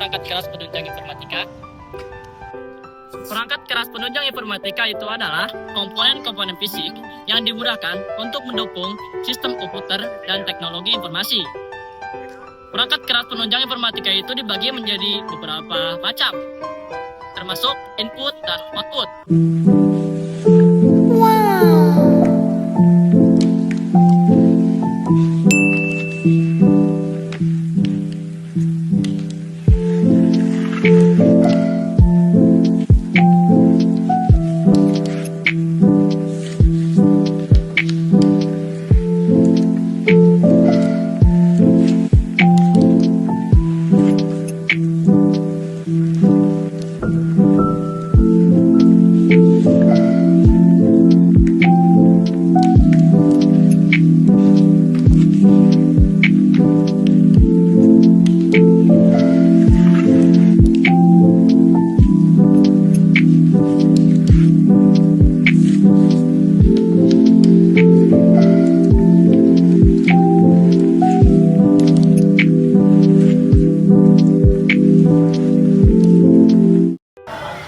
perangkat keras penunjang informatika? Perangkat keras penunjang informatika itu adalah komponen-komponen fisik yang dimudahkan untuk mendukung sistem komputer dan teknologi informasi. Perangkat keras penunjang informatika itu dibagi menjadi beberapa macam, termasuk input dan output.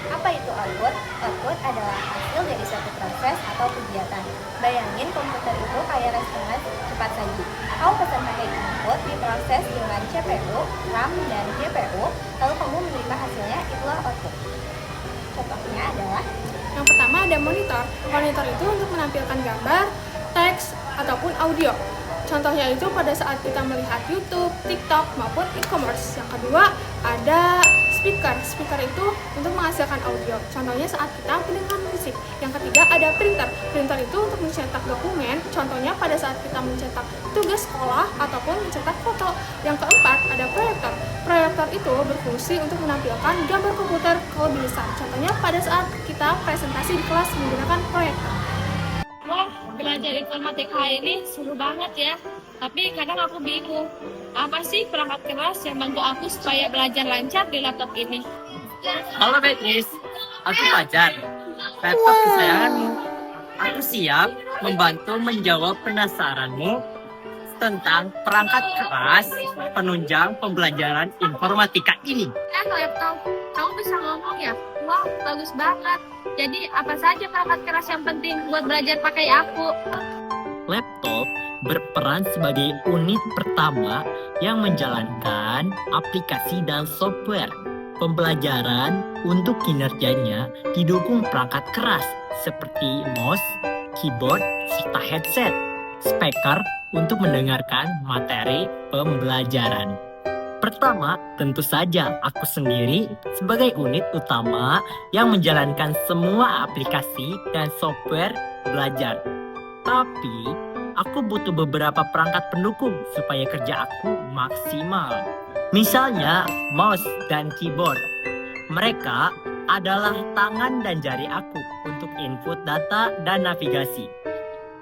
Apa itu output? Output adalah hasil dari suatu proses atau kegiatan. Bayangin komputer itu kayak restoran cepat saji. Kamu pesan pakai input, diproses dengan CPU, RAM, dan GPU, lalu kamu menerima hasilnya, itulah output. Contohnya adalah Yang pertama ada monitor. Monitor itu untuk menampilkan gambar, teks, ataupun audio. Contohnya itu pada saat kita melihat YouTube, TikTok, maupun e-commerce. Yang kedua ada speaker. Speaker itu untuk menghasilkan audio. Contohnya saat kita mendengar musik. Yang ketiga ada printer. Printer itu untuk mencetak dokumen. Contohnya pada saat kita mencetak tugas sekolah ataupun mencetak foto. Yang keempat ada proyektor. Proyektor itu berfungsi untuk menampilkan gambar komputer ke lebih besar. Contohnya pada saat kita presentasi di kelas menggunakan proyektor. Wah, belajar informatika ini seru banget ya. Tapi kadang aku bingung, apa sih perangkat keras yang bantu aku supaya belajar lancar di laptop ini? Halo Beatrice, aku Fajar, laptop kesayanganmu. Aku siap membantu menjawab penasaranmu tentang perangkat keras penunjang pembelajaran informatika ini. Laptop, kamu bisa ngomong ya? Wah, bagus banget. Jadi apa saja perangkat keras yang penting buat belajar pakai aku? Laptop berperan sebagai unit pertama yang menjalankan aplikasi dan software. Pembelajaran untuk kinerjanya didukung perangkat keras seperti mouse, keyboard, serta headset, speaker untuk mendengarkan materi pembelajaran. Pertama, tentu saja aku sendiri sebagai unit utama yang menjalankan semua aplikasi dan software belajar. Tapi, aku butuh beberapa perangkat pendukung supaya kerja aku maksimal. Misalnya, mouse dan keyboard. Mereka adalah tangan dan jari aku untuk input data dan navigasi.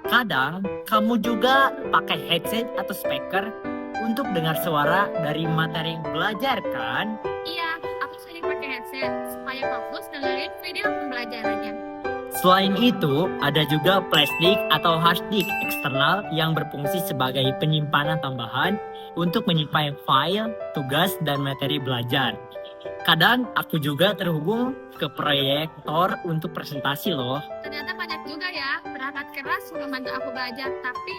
Kadang, kamu juga pakai headset atau speaker untuk dengar suara dari materi belajar, kan? Iya, aku sering pakai headset supaya fokus dengerin video pembelajarannya. Selain itu, ada juga flash disk atau hard disk eksternal yang berfungsi sebagai penyimpanan tambahan untuk menyimpan file, tugas, dan materi belajar. Kadang aku juga terhubung ke proyektor untuk presentasi loh. Ternyata banyak juga ya perangkat keras yang membantu aku belajar. Tapi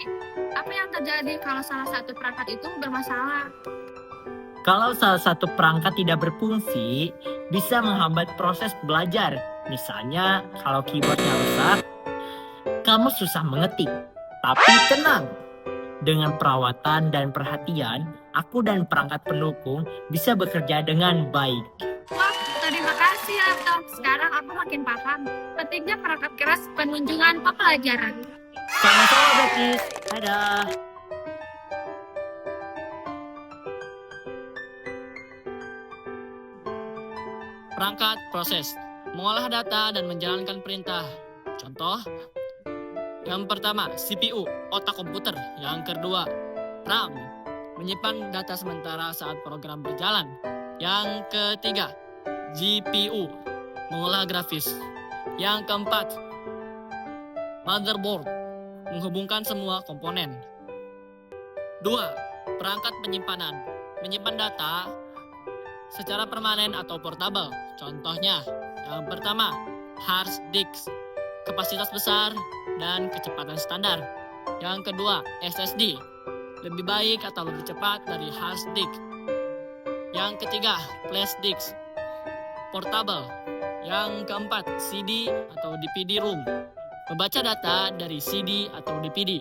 apa yang terjadi kalau salah satu perangkat itu bermasalah? Kalau salah satu perangkat tidak berfungsi, bisa menghambat proses belajar. Misalnya, kalau keyboardnya rusak, kamu susah mengetik. Tapi tenang, dengan perawatan dan perhatian, aku dan perangkat pendukung bisa bekerja dengan baik. Wah, terima kasih ya, Tom. Sekarang aku makin paham pentingnya perangkat keras penunjungan pembelajaran. Sama-sama, Beatrice. Dadah. Perangkat proses, mengolah data dan menjalankan perintah. Contoh, yang pertama CPU, otak komputer. Yang kedua, RAM, menyimpan data sementara saat program berjalan. Yang ketiga, GPU, mengolah grafis. Yang keempat, motherboard, menghubungkan semua komponen. 2. Perangkat penyimpanan, menyimpan data secara permanen atau portable. Contohnya, yang pertama, hard disk, kapasitas besar dan kecepatan standar. Yang kedua, SSD, lebih baik atau lebih cepat dari hard disk. Yang ketiga, flash disk, portable. Yang keempat, CD atau DVD-ROM, membaca data dari CD atau DVD.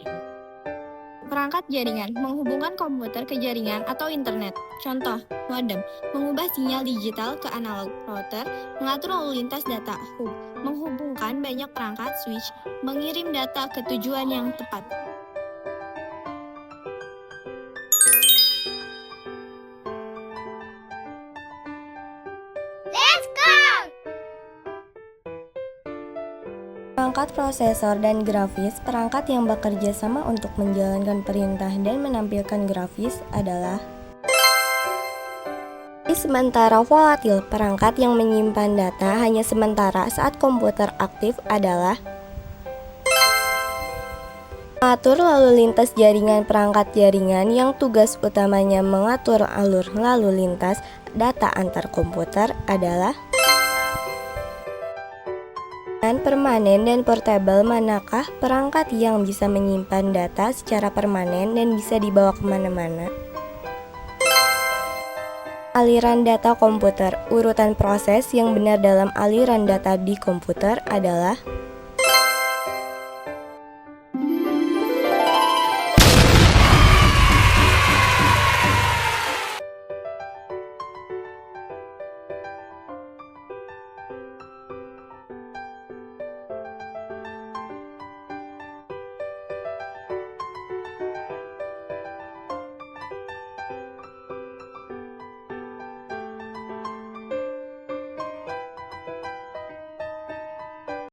Perangkat jaringan menghubungkan komputer ke jaringan atau internet. Contoh, modem mengubah sinyal digital ke analog, router mengatur lalu lintas data, hub menghubungkan banyak perangkat, switch mengirim data ke tujuan yang tepat. Perangkat prosesor dan grafis, perangkat yang bekerja sama untuk menjalankan perintah dan menampilkan grafis adalah sementara volatil, perangkat yang menyimpan data hanya sementara saat komputer aktif adalah mengatur lalu lintas jaringan, perangkat jaringan yang tugas utamanya mengatur alur lalu lintas data antar komputer adalah permanen dan portable. Manakah perangkat yang bisa menyimpan data secara permanen dan bisa dibawa kemana-mana? Aliran data komputer, urutan proses yang benar dalam aliran data di komputer adalah